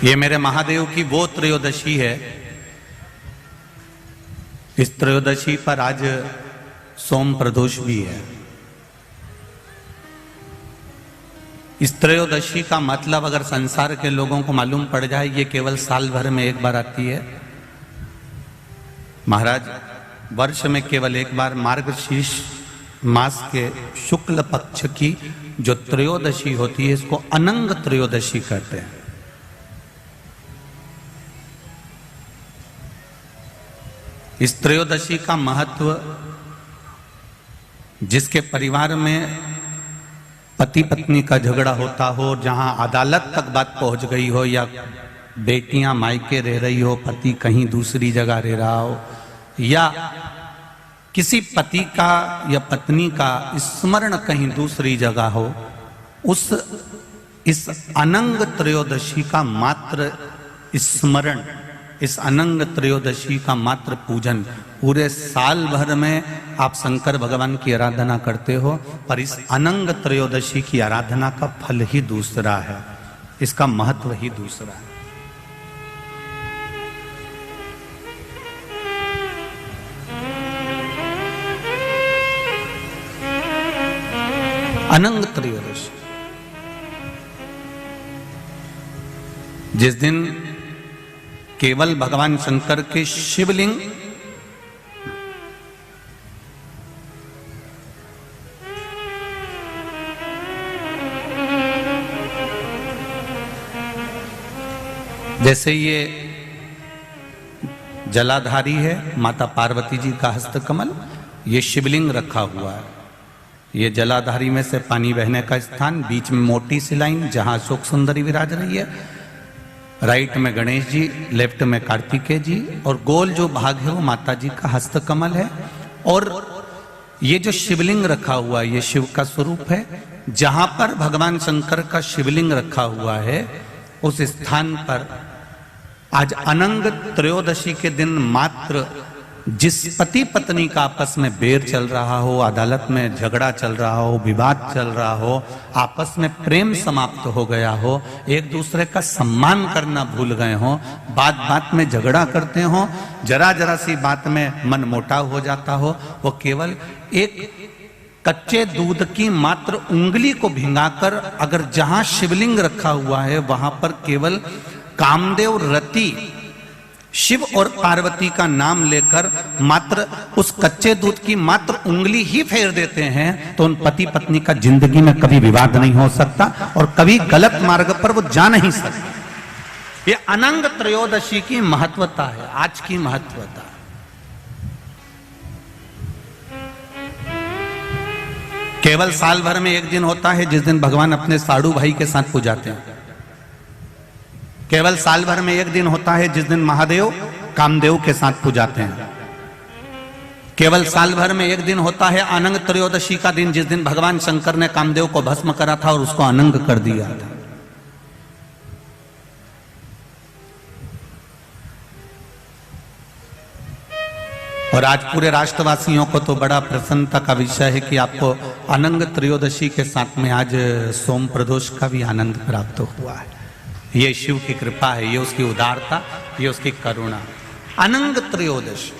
ये मेरे महादेव की वो त्रयोदशी है। इस त्रयोदशी पर आज सोम प्रदोष भी है। इस त्रयोदशी का मतलब अगर संसार के लोगों को मालूम पड़ जाए, ये केवल साल भर में एक बार आती है। महाराज, वर्ष में केवल एक बार मार्गशीर्ष मास के शुक्ल पक्ष की जो त्रयोदशी होती है, इसको अनंग त्रयोदशी कहते हैं। इस त्रयोदशी का महत्व, जिसके परिवार में पति पत्नी का झगड़ा होता हो, जहां अदालत तक बात पहुंच गई हो, या बेटियां मायके रह रही हो, पति कहीं दूसरी जगह रह रहा हो, या किसी पति का या पत्नी का स्मरण कहीं दूसरी जगह हो, इस अनंग त्रयोदशी का मात्र स्मरण, इस अनंग त्रयोदशी का मात्र पूजन, पूरे साल भर में आप शंकर भगवान की आराधना करते हो, पर इस अनंग त्रयोदशी की आराधना का फल ही दूसरा है, इसका महत्व ही दूसरा है। अनंग त्रयोदशी, जिस दिन केवल भगवान शंकर के शिवलिंग जैसे ये जलाधारी है, माता पार्वती जी का हस्तकमल, ये शिवलिंग रखा हुआ है। ये जलाधारी में से पानी बहने का स्थान, बीच में मोटी सी लाइन जहां अशोक सुंदरी विराज रही है, राइट में गणेश जी, लेफ्ट में कार्तिकेय जी, और गोल जो भाग है वो माता जी का हस्तकमल है। और ये जो शिवलिंग रखा हुआ है, ये शिव का स्वरूप है। जहां पर भगवान शंकर का शिवलिंग रखा हुआ है, उस स्थान पर आज अनंग त्रयोदशी के दिन मात्र जिस पति पत्नी का आपस में बैर चल रहा हो, अदालत में झगड़ा चल रहा हो, विवाद चल रहा हो, आपस में प्रेम समाप्त हो गया हो, एक दूसरे का सम्मान करना भूल गए हो, बात बात में झगड़ा करते हो, जरा जरा सी बात में मन मोटाव हो जाता हो, वो केवल एक कच्चे दूध की मात्र उंगली को भिंगाकर, अगर जहां शिवलिंग रखा हुआ है वहां पर केवल कामदेव रति शिव और पार्वती का नाम लेकर मात्र उस कच्चे दूध की मात्र उंगली ही फेर देते हैं, तो उन पति पत्नी का जिंदगी में कभी विवाद नहीं हो सकता और कभी गलत मार्ग पर वो जा नहीं सकते। ये अनंग त्रयोदशी की महत्वता है, आज की महत्वता। केवल साल भर में एक दिन होता है जिस दिन भगवान अपने साड़ू भाई के साथ पूजाते हैं। केवल साल भर में एक दिन होता है जिस दिन महादेव कामदेव के साथ पूजाते हैं। केवल साल भर में एक दिन होता है अनंग त्रयोदशी का दिन, जिस दिन भगवान शंकर ने कामदेव को भस्म करा था और उसको अनंग कर दिया था। और आज पूरे राष्ट्रवासियों को तो बड़ा प्रसन्नता का विषय है कि आपको अनंग त्रयोदशी के साथ में आज सोम प्रदोष का भी आनंद प्राप्त हुआ है। ये शिव की कृपा है, ये उसकी उदारता, ये उसकी करुणा। अनंग त्रयोदशी